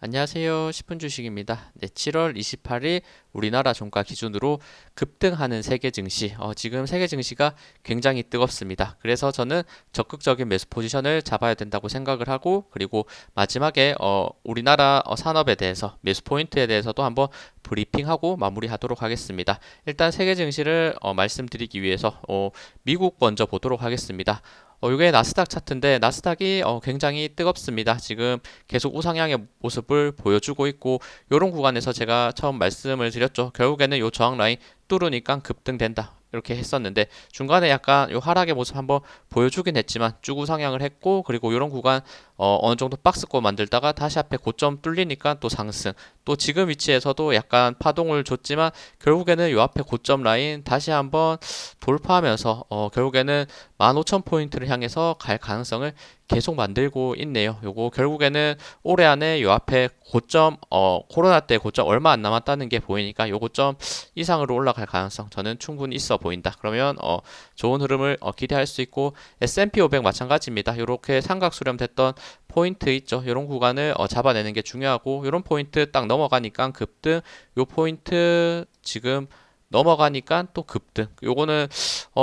안녕하세요. 10분 주식입니다. 네, 7월 28일 우리나라 종가 기준으로 급등하는 세계 증시. 지금 세계 증시가 굉장히 뜨겁습니다. 그래서 저는 적극적인 매수 포지션을 잡아야 된다고 생각을 하고, 그리고 마지막에 우리나라 산업에 대해서 매수 포인트에 대해서도 한번 브리핑하고 마무리하도록 하겠습니다. 일단 세계 증시를 말씀드리기 위해서 미국 먼저 보도록 하겠습니다. 이게 나스닥 차트인데 나스닥이 굉장히 뜨겁습니다. 지금 계속 우상향의 모습을 보여주고 있고, 이런 구간에서 제가 처음 말씀을 드렸죠. 결국에는 이 저항 라인 뚫으니까 급등된다, 이렇게 했었는데 중간에 약간 요 하락의 모습 한번 보여주긴 했지만 쭉 우상향을 했고, 그리고 이런 구간 어느 정도 박스권 만들다가 다시 앞에 고점 뚫리니까 또 상승, 또 지금 위치에서도 약간 파동을 줬지만 결국에는 요 앞에 고점 라인 다시 한번 돌파하면서 결국에는 15,000포인트를 향해서 갈 가능성을 계속 만들고 있네요. 요거 결국에는 올해 안에 요 앞에 고점, 코로나 때 고점 얼마 안 남았다는 게 보이니까 요 고점 이상으로 올라갈 가능성 저는 충분히 있어 보인다. 그러면 좋은 흐름을 기대할 수 있고, S&P 500 마찬가지입니다. 요렇게 삼각 수렴됐던 포인트 있죠. 요런 구간을 잡아내는 게 중요하고, 요런 포인트 딱 넘어가니까 급등, 요 포인트 지금 넘어가니까 또 급등. 요거는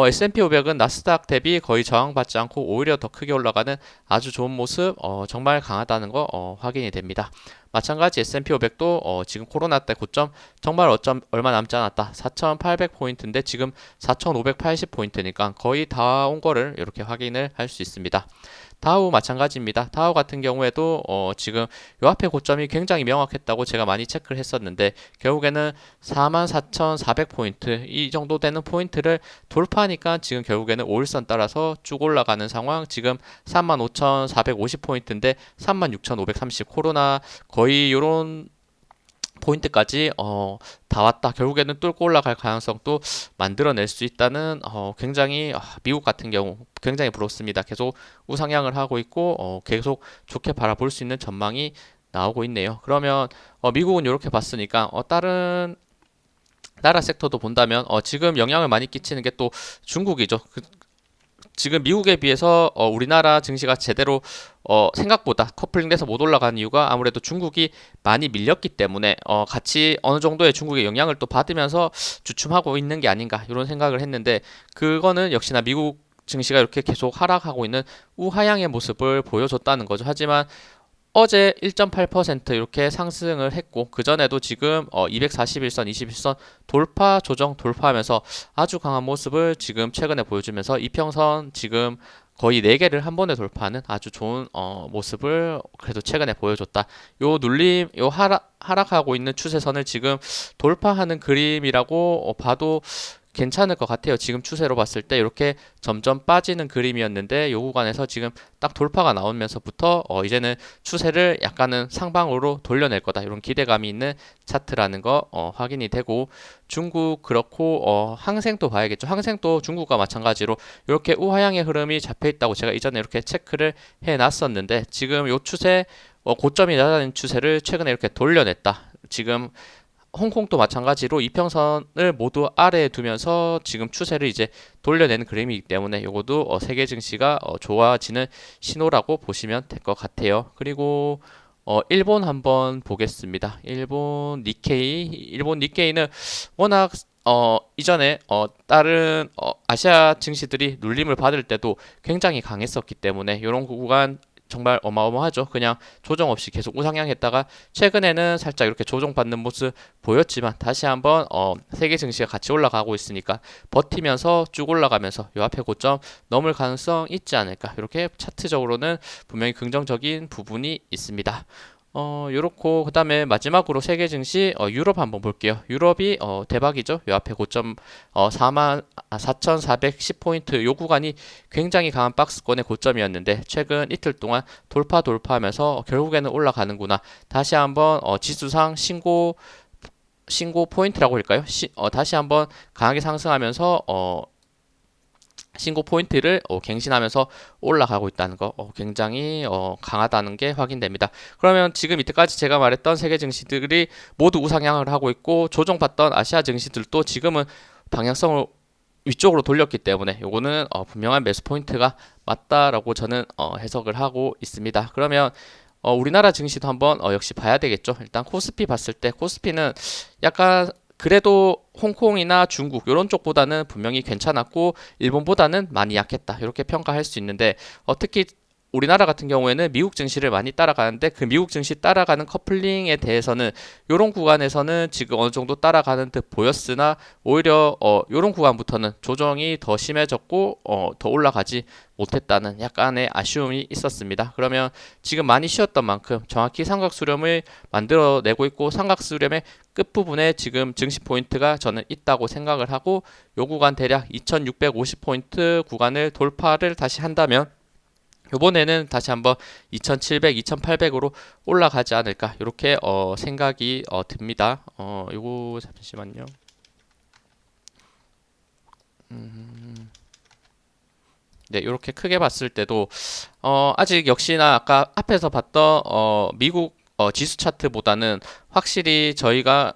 S&P 500은 나스닥 대비 거의 저항받지 않고 오히려 더 크게 올라가는 아주 좋은 모습, 정말 강하다는 거 확인이 됩니다. 마찬가지 S&P 500도 지금 코로나 때 고점 정말 얼마 남지 않았다. 4,800포인트인데 지금 4,580포인트니까 거의 다 온 거를 이렇게 확인을 할 수 있습니다. 다우 마찬가지입니다. 다우 같은 경우에도 지금 요 앞에 고점이 굉장히 명확했다고 제가 많이 체크를 했었는데 결국에는 44,400포인트 이 정도 되는 포인트를 돌파하니까 지금 결국에는 5일선 따라서 쭉 올라가는 상황. 지금 35,450포인트인데 36,530, 코로나 거의 요런 포인트까지 다 왔다. 결국에는 뚫고 올라갈 가능성도 만들어낼 수 있다는 굉장히 미국 같은 경우 굉장히 부럽습니다. 계속 우상향을 하고 있고 계속 좋게 바라볼 수 있는 전망이 나오고 있네요. 그러면 미국은 이렇게 봤으니까 다른 나라 섹터도 본다면 지금 영향을 많이 끼치는 게 또 중국이죠. 지금 미국에 비해서 우리나라 증시가 제대로 생각보다 커플링돼서 못 올라가는 이유가 아무래도 중국이 많이 밀렸기 때문에 같이 어느 정도의 중국의 영향을 또 받으면서 주춤하고 있는 게 아닌가 이런 생각을 했는데, 그거는 역시나 미국 증시가 이렇게 계속 하락하고 있는 우하향의 모습을 보여줬다는 거죠. 하지만 어제 1.8% 이렇게 상승을 했고, 그전에도 지금 241선, 21선 돌파, 조정 돌파하면서 아주 강한 모습을 지금 최근에 보여주면서 이평선 지금 거의 4개를 한 번에 돌파하는 아주 좋은 모습을 그래도 최근에 보여줬다. 요 눌림, 요 하락하고 있는 추세선을 지금 돌파하는 그림이라고 봐도 괜찮을 것 같아요. 지금 추세로 봤을 때 이렇게 점점 빠지는 그림이었는데 요 구간에서 지금 딱 돌파가 나오면서부터 이제는 추세를 약간은 상방으로 돌려낼 거다, 이런 기대감이 있는 차트라는 거 확인이 되고, 중국 그렇고 항생도 봐야겠죠. 항생도 중국과 마찬가지로 이렇게 우하향의 흐름이 잡혀 있다고 제가 이전에 이렇게 체크를 해 놨었는데 지금 요 추세, 고점이 낮아진 추세를 최근에 이렇게 돌려냈다. 지금 홍콩도 마찬가지로 이평선을 모두 아래에 두면서 지금 추세를 이제 돌려내는 그림이기 때문에 이것도 세계 증시가 좋아지는 신호라고 보시면 될 것 같아요. 그리고 일본 한번 보겠습니다. 일본 니케이는 워낙 이전에 다른 아시아 증시들이 눌림을 받을 때도 굉장히 강했었기 때문에 이런 구간 정말 어마어마하죠. 그냥 조정 없이 계속 우상향했다가 최근에는 살짝 이렇게 조정받는 모습 보였지만 다시 한번 세계 증시가 같이 올라가고 있으니까 버티면서 쭉 올라가면서 요 앞에 고점 넘을 가능성 있지 않을까, 이렇게 차트적으로는 분명히 긍정적인 부분이 있습니다. 요렇고 그다음에 마지막으로 세계 증시 유럽 한번 볼게요. 유럽이 대박이죠. 요 앞에 고점 4,410포인트 요 구간이 굉장히 강한 박스권의 고점이었는데 최근 이틀 동안 돌파하면서 결국에는 올라가는구나. 다시 한번 지수상 신고 포인트라고 할까요? 다시 한번 강하게 상승하면서 신고 포인트를 갱신하면서 올라가고 있다는 거 굉장히 강하다는 게 확인됩니다. 그러면 지금 이때까지 제가 말했던 세계 증시들이 모두 우상향을 하고 있고 조정받던 아시아 증시들도 지금은 방향성을 위쪽으로 돌렸기 때문에 요거는 분명한 매수 포인트가 맞다라고 저는 해석을 하고 있습니다. 그러면 우리나라 증시도 한번 역시 봐야 되겠죠. 일단 코스피 봤을 때 코스피는 약간 그래도 홍콩이나 중국 이런 쪽보다는 분명히 괜찮았고 일본보다는 많이 약했다. 이렇게 평가할 수 있는데 특히 우리나라 같은 경우에는 미국 증시를 많이 따라가는데 그 미국 증시 따라가는 커플링에 대해서는 이런 구간에서는 지금 어느 정도 따라가는 듯 보였으나 오히려 이런 구간부터는 조정이 더 심해졌고 더 올라가지 못했다는 약간의 아쉬움이 있었습니다. 그러면 지금 많이 쉬었던 만큼 정확히 삼각수렴을 만들어내고 있고 삼각수렴의 끝부분에 지금 증시 포인트가 저는 있다고 생각을 하고 요 구간 대략 2650포인트 구간을 돌파를 다시 한다면 요번에는 다시 한번 2700, 2800으로 올라가지 않을까 이렇게 생각이 듭니다. 요거 잠시만요. 네, 이렇게 크게 봤을 때도 아직 역시나 아까 앞에서 봤던 미국 지수 차트보다는 확실히 저희가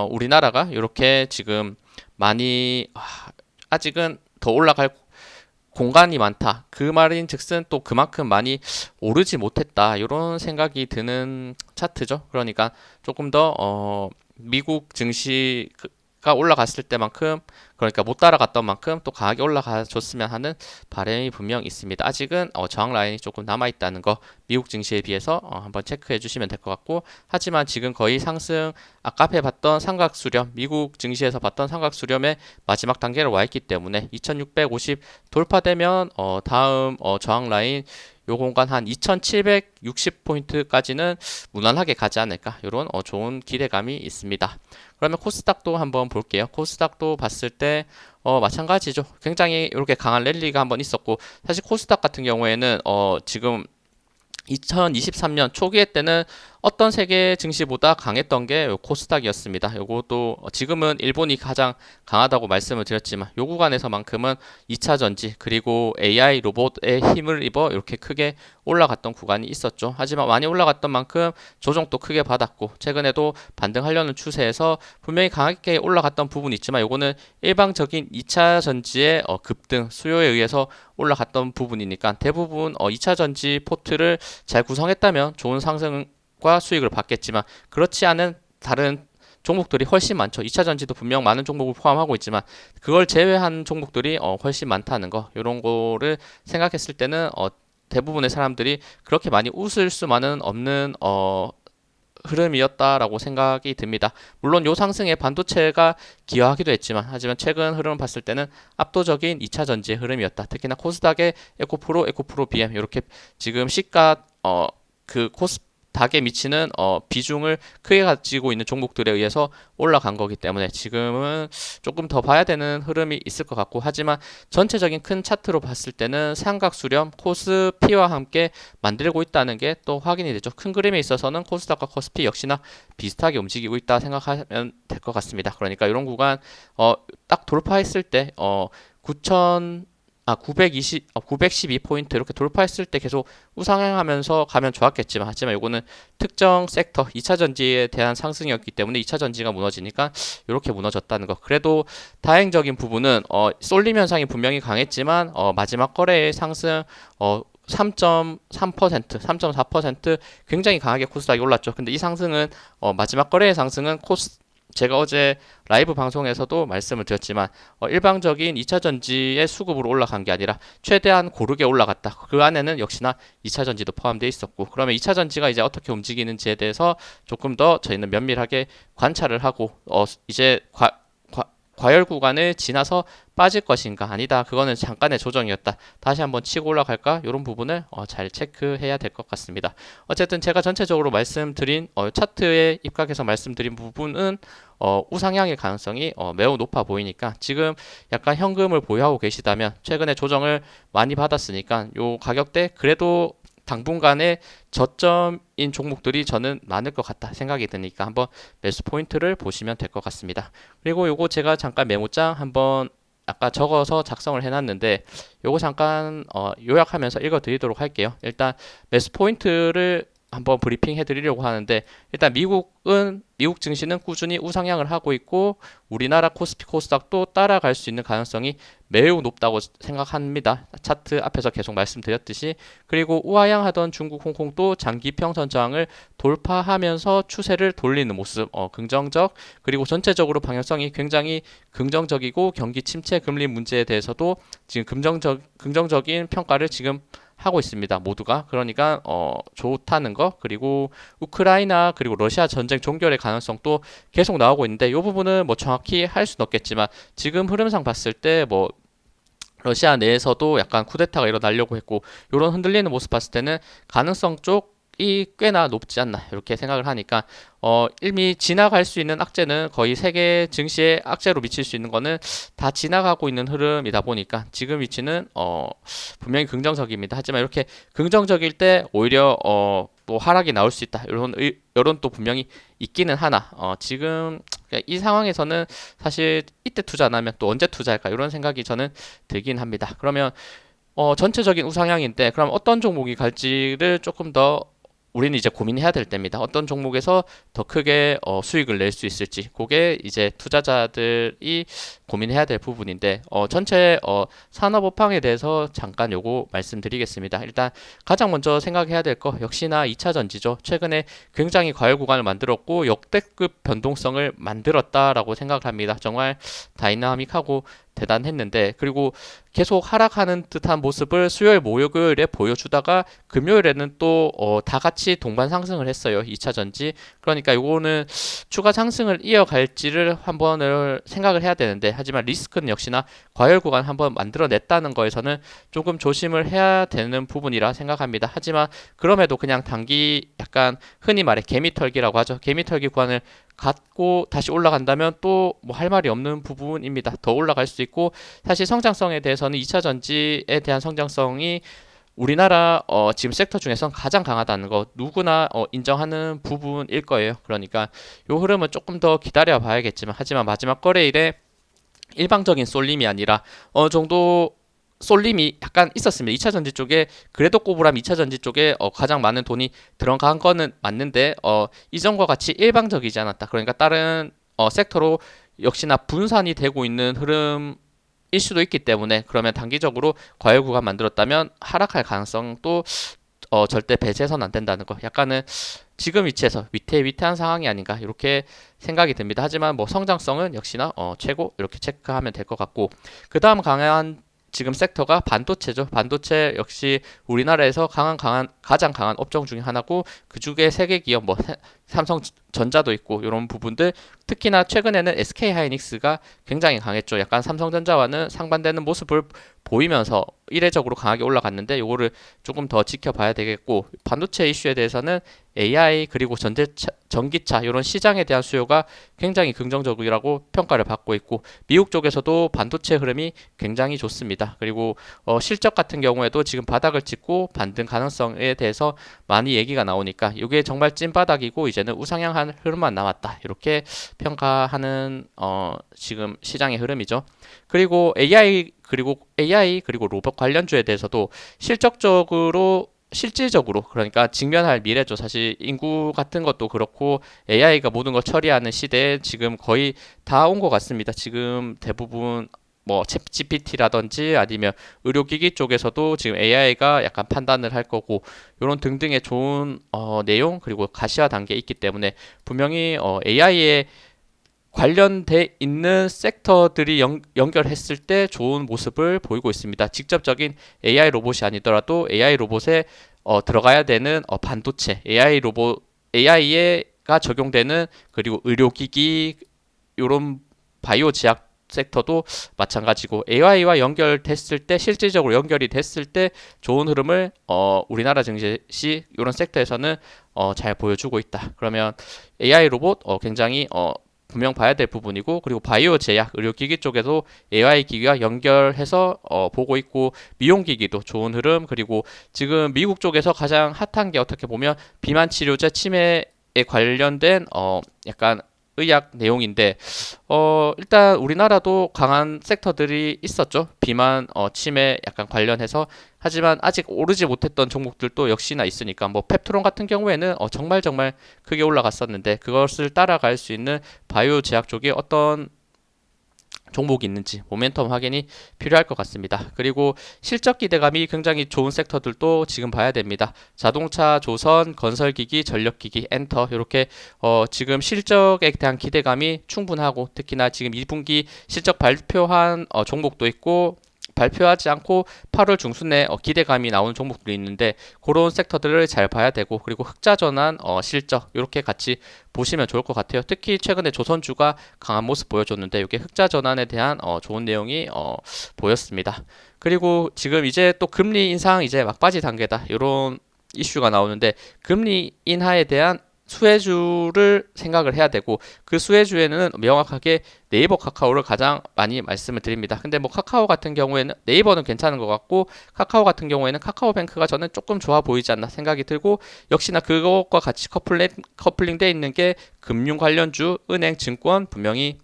우리나라가 이렇게 지금 많이 아직은 더 올라갈 공간이 많다. 그 말인즉슨 또 그만큼 많이 오르지 못했다. 이런 생각이 드는 차트죠. 그러니까 조금 더 미국 증시가 올라갔을 때만큼 그러니까 못 따라갔던 만큼 또 강하게 올라가 줬으면 하는 바람이 분명 있습니다. 아직은 저항 라인이 조금 남아 있다는 거 미국 증시에 비해서 한번 체크해 주시면 될 것 같고 하지만 지금 거의 상승 아까 앞에 봤던 삼각수렴 미국 증시에서 봤던 삼각수렴의 마지막 단계로 와 있기 때문에 2650 돌파되면 다음 저항 라인 요 공간 한 2760포인트까지는 무난하게 가지 않을까 이런 좋은 기대감이 있습니다. 그러면 코스닥도 한번 볼게요. 코스닥도 봤을 때 마찬가지죠. 굉장히 이렇게 강한 랠리가 한번 있었고 사실 코스닥 같은 경우에는 지금 2023년 초기에 때는 어떤 세계 증시보다 강했던 게 코스닥이었습니다. 요것도 지금은 일본이 가장 강하다고 말씀을 드렸지만 요 구간에서만큼은 2차 전지 그리고 AI 로봇의 힘을 입어 이렇게 크게 올라갔던 구간이 있었죠. 하지만 많이 올라갔던 만큼 조정도 크게 받았고 최근에도 반등하려는 추세에서 분명히 강하게 올라갔던 부분이 있지만 요거는 일방적인 2차 전지의 급등 수요에 의해서 올라갔던 부분이니까 대부분 2차 전지 포트를 잘 구성했다면 좋은 상승과 수익을 받겠지만 그렇지 않은 다른 종목들이 훨씬 많죠. 2차 전지도 분명 많은 종목을 포함하고 있지만 그걸 제외한 종목들이 훨씬 많다는 거 이런 거를 생각했을 때는 대부분의 사람들이 그렇게 많이 웃을 수만은 없는 흐름이었다라고 생각이 듭니다. 물론 요 상승에 반도체가 기여하기도 했지만 하지만 최근 흐름을 봤을 때는 압도적인 2차 전지의 흐름이었다. 특히나 코스닥의 에코프로, 에코프로 BM 이렇게 지금 시가 그 코스닥에 미치는 비중을 크게 가지고 있는 종목들에 의해서 올라간 거기 때문에 지금은 조금 더 봐야 되는 흐름이 있을 것 같고 하지만 전체적인 큰 차트로 봤을 때는 삼각수렴 코스피와 함께 만들고 있다는 게 또 확인이 되죠. 큰 그림에 있어서는 코스닥과 코스피 역시나 비슷하게 움직이고 있다 생각하면 될 것 같습니다. 그러니까 이런 구간 딱 돌파했을 때 9,000 912포인트 이렇게 돌파했을 때 계속 우상향하면서 가면 좋았겠지만 하지만 이거는 특정 섹터 2차 전지에 대한 상승이었기 때문에 2차 전지가 무너지니까 이렇게 무너졌다는 거. 그래도 다행적인 부분은 쏠림 현상이 분명히 강했지만 마지막 거래의 상승 3.3%, 3.4% 굉장히 강하게 코스닥이 올랐죠. 근데 이 상승은 마지막 거래의 상승은 제가 어제 라이브 방송에서도 말씀을 드렸지만 일방적인 2차 전지의 수급으로 올라간 게 아니라 최대한 고르게 올라갔다. 그 안에는 역시나 2차 전지도 포함되어 있었고 그러면 2차 전지가 이제 어떻게 움직이는지에 대해서 조금 더 저희는 면밀하게 관찰을 하고 이제 과열 구간을 지나서 빠질 것인가 아니다 그거는 잠깐의 조정이었다 다시 한번 치고 올라갈까 이런 부분을 잘 체크해야 될 것 같습니다. 어쨌든 제가 전체적으로 말씀드린 차트에 입각해서 말씀드린 부분은 우상향의 가능성이 매우 높아 보이니까 지금 약간 현금을 보유하고 계시다면 최근에 조정을 많이 받았으니까 요 가격대 그래도 당분간의 저점인 종목들이 저는 많을 것 같다 생각이 드니까 한번 매수 포인트를 보시면 될 것 같습니다. 그리고 요거 제가 잠깐 메모장 한번 아까 적어서 작성을 해놨는데 요거 잠깐 요약하면서 읽어드리도록 할게요. 일단 매수 포인트를 한번 브리핑 해드리려고 하는데 일단 미국 증시는 꾸준히 우상향을 하고 있고 우리나라 코스피 코스닥도 따라갈 수 있는 가능성이 매우 높다고 생각합니다. 차트 앞에서 계속 말씀드렸듯이 그리고 우하향하던 중국 홍콩도 장기 평선 저항을 돌파하면서 추세를 돌리는 모습 긍정적 그리고 전체적으로 방향성이 굉장히 긍정적이고 경기 침체 금리 문제에 대해서도 지금 긍정적인 평가를 지금 하고 있습니다. 모두가. 그러니까 좋다는 거 그리고 우크라이나 그리고 러시아 전쟁 종결의 가능성도 계속 나오고 있는데 이 부분은 뭐 정확히 할 수는 없겠지만 지금 흐름상 봤을 때 뭐 러시아 내에서도 약간 쿠데타가 일어나려고 했고 이런 흔들리는 모습 봤을 때는 가능성 쪽이 꽤나 높지 않나 이렇게 생각을 하니까 이미 지나갈 수 있는 악재는 거의 세계 증시에 악재로 미칠 수 있는 거는 다 지나가고 있는 흐름이다 보니까 지금 위치는 분명히 긍정적입니다. 하지만 이렇게 긍정적일 때 오히려 또 하락이 나올 수 있다. 이런 여론도 분명히 있기는 하나 지금 이 상황에서는 사실 이때 투자 안 하면 또 언제 투자할까 이런 생각이 저는 들긴 합니다. 그러면 전체적인 우상향인데 그럼 어떤 종목이 갈지를 조금 더 우리는 이제 고민해야 될 때입니다. 어떤 종목에서 더 크게 수익을 낼 수 있을지 그게 이제 투자자들이 고민해야 될 부분인데 전체 산업업황에 대해서 잠깐 요거 말씀드리겠습니다. 일단 가장 먼저 생각해야 될 거 역시나 2차 전지죠. 최근에 굉장히 과열 구간을 만들었고 역대급 변동성을 만들었다라고 생각을 합니다. 정말 다이나믹하고 대단했는데 그리고 계속 하락하는 듯한 모습을 수요일 목요일에 보여주다가 금요일에는 또 다 같이 동반 상승을 했어요. 2차 전지. 그러니까 요거는 추가 상승을 이어갈지를 한번을 생각을 해야 되는데 하지만 리스크는 역시나 과열 구간 한번 만들어냈다는 거에서는 조금 조심을 해야 되는 부분이라 생각합니다. 하지만 그럼에도 그냥 단기 약간 흔히 말해 개미털기라고 하죠. 개미털기 구간을 갖고 다시 올라간다면 또 뭐 할 말이 없는 부분입니다. 더 올라갈 수 있고 사실 성장성에 대해서는 2차 전지에 대한 성장성이 우리나라 지금 섹터 중에선 가장 강하다는 거 누구나 인정하는 부분일 거예요. 그러니까 요 흐름은 조금 더 기다려 봐야겠지만 하지만 마지막 거래일에 일방적인 쏠림이 아니라 어느 정도 쏠림이 약간 있었습니다. 2차 전지 쪽에 그래도 꼬부람 2차 전지 쪽에 가장 많은 돈이 들어간 거는 맞는데 이전과 같이 일방적이지 않았다. 그러니까 다른 섹터로 역시나 분산이 되고 있는 흐름일 수도 있기 때문에 그러면 단기적으로 과열 구간 만들었다면 하락할 가능성도 절대 배제해서는 안 된다는 거. 약간은 지금 위치에서 위태위태한 상황이 아닌가 이렇게 생각이 듭니다. 하지만 뭐 성장성은 역시나 최고 이렇게 체크하면 될 것 같고 그 다음 강한 지금 섹터가 반도체죠. 반도체 역시 우리나라에서 가장 강한 업종 중에 하나고 그 중에 세계 기업 뭐 삼성전자도 있고 이런 부분들 특히나 최근에는 SK 하이닉스가 굉장히 강했죠. 약간 삼성전자와는 상반되는 모습을 보이면서 이례적으로 강하게 올라갔는데 요거를 조금 더 지켜봐야 되겠고 반도체 이슈에 대해서는 AI 그리고 전기차 이런 시장에 대한 수요가 굉장히 긍정적이라고 평가를 받고 있고 미국 쪽에서도 반도체 흐름이 굉장히 좋습니다. 그리고 실적 같은 경우에도 지금 바닥을 찍고 반등 가능성에 대해서 많이 얘기가 나오니까 이게 정말 찐바닥이고 이제는 우상향한 흐름만 남았다. 이렇게 평가하는 지금 시장의 흐름이죠. 그리고 AI 그리고 로봇 관련주에 대해서도 실질적으로 그러니까 직면할 미래죠. 사실 인구 같은 것도 그렇고 AI가 모든 걸 처리하는 시대에 지금 거의 다 온 것 같습니다. 지금 대부분 뭐 챗 GPT라든지 아니면 의료기기 쪽에서도 지금 AI가 약간 판단을 할 거고 이런 등등의 좋은 내용 그리고 가시화 단계에 있기 때문에 분명히 AI에 관련돼 있는 섹터들이 연결했을 때 좋은 모습을 보이고 있습니다. 직접적인 AI 로봇이 아니더라도 AI 로봇에 들어가야 되는 반도체, AI가 적용되는 그리고 의료기기 이런 바이오 제약 섹터도 마찬가지고 AI와 연결됐을 때 실질적으로 연결이 됐을 때 좋은 흐름을 우리나라 증시 이런 섹터에서는 잘 보여주고 있다. 그러면 AI 로봇 굉장히 분명 봐야 될 부분이고 그리고 바이오 제약, 의료기기 쪽에도 AI 기기와 연결해서 보고 있고 미용기기도 좋은 흐름 그리고 지금 미국 쪽에서 가장 핫한 게 어떻게 보면 비만 치료제 치매에 관련된 약간 의학 내용인데 일단 우리나라도 강한 섹터들이 있었죠. 비만 치매 약간 관련해서. 하지만 아직 오르지 못했던 종목들도 역시나 있으니까 뭐 펩트론 같은 경우에는 정말 정말 크게 올라갔었는데 그것을 따라갈 수 있는 바이오 제약 쪽에 어떤 종목이 있는지 모멘텀 확인이 필요할 것 같습니다. 그리고 실적 기대감이 굉장히 좋은 섹터들도 지금 봐야 됩니다. 자동차, 조선, 건설기기, 전력기기, 엔터 이렇게 지금 실적에 대한 기대감이 충분하고 특히나 지금 2분기 실적 발표한 종목도 있고 발표하지 않고 8월 중순에 기대감이 나오는 종목들이 있는데 그런 섹터들을 잘 봐야 되고 그리고 흑자 전환 실적 이렇게 같이 보시면 좋을 것 같아요. 특히 최근에 조선주가 강한 모습 보여줬는데 이게 흑자 전환에 대한 좋은 내용이 보였습니다. 그리고 지금 이제 또 금리 인상 이제 막바지 단계다 이런 이슈가 나오는데 금리 인하에 대한 수혜주를 생각을 해야 되고 그 수혜주에는 명확하게 네이버 카카오를 가장 많이 말씀을 드립니다. 근데 뭐 카카오 같은 경우에는 네이버는 괜찮은 것 같고 카카오 같은 경우에는 카카오뱅크가 저는 조금 좋아 보이지 않나 생각이 들고 역시나 그것과 같이 커플링 돼 있는 게 금융 관련주, 은행, 증권 분명히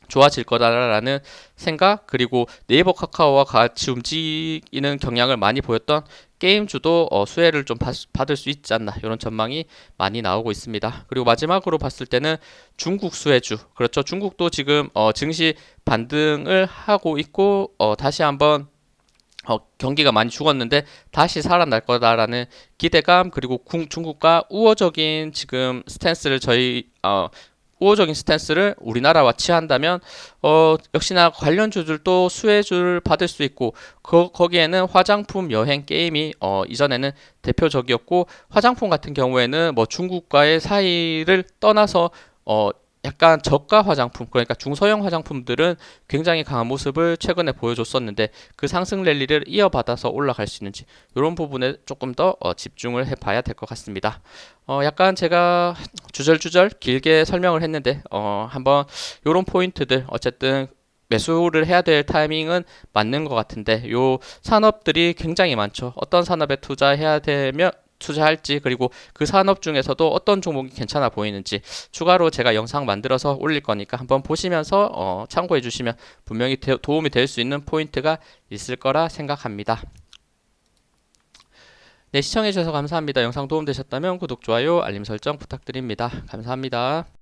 좋아질 거다라는 생각 그리고 네이버 카카오와 같이 움직이는 경향을 많이 보였던 게임주도 수혜를 좀 받을 수 있지 않나 이런 전망이 많이 나오고 있습니다. 그리고 마지막으로 봤을 때는 중국 수혜주 그렇죠. 중국도 지금 증시 반등을 하고 있고 다시 한번 경기가 많이 죽었는데 다시 살아날 거다라는 기대감 그리고 중국과 우호적인 지금 스탠스를 우호적인 스탠스를 우리나라와 취한다면 역시나 관련주들도 수혜주를 받을 수 있고 거기에는 화장품, 여행, 게임이 이전에는 대표적이었고 화장품 같은 경우에는 뭐 중국과의 사이를 떠나서 약간 저가 화장품 그러니까 중소형 화장품들은 굉장히 강한 모습을 최근에 보여줬었는데 그 상승 랠리를 이어받아서 올라갈 수 있는지 이런 부분에 조금 더 집중을 해봐야 될 것 같습니다. 약간 제가 주절주절 길게 설명을 했는데 한번 이런 포인트들 어쨌든 매수를 해야 될 타이밍은 맞는 것 같은데 요 산업들이 굉장히 많죠. 어떤 산업에 투자해야 되면 투자할지 그리고 그 산업 중에서도 어떤 종목이 괜찮아 보이는지 추가로 제가 영상 만들어서 올릴 거니까 한번 보시면서 참고해 주시면 분명히 도움이 될 수 있는 포인트가 있을 거라 생각합니다. 네, 시청해 주셔서 감사합니다. 영상 도움되셨다면 구독, 좋아요, 알림 설정 부탁드립니다. 감사합니다.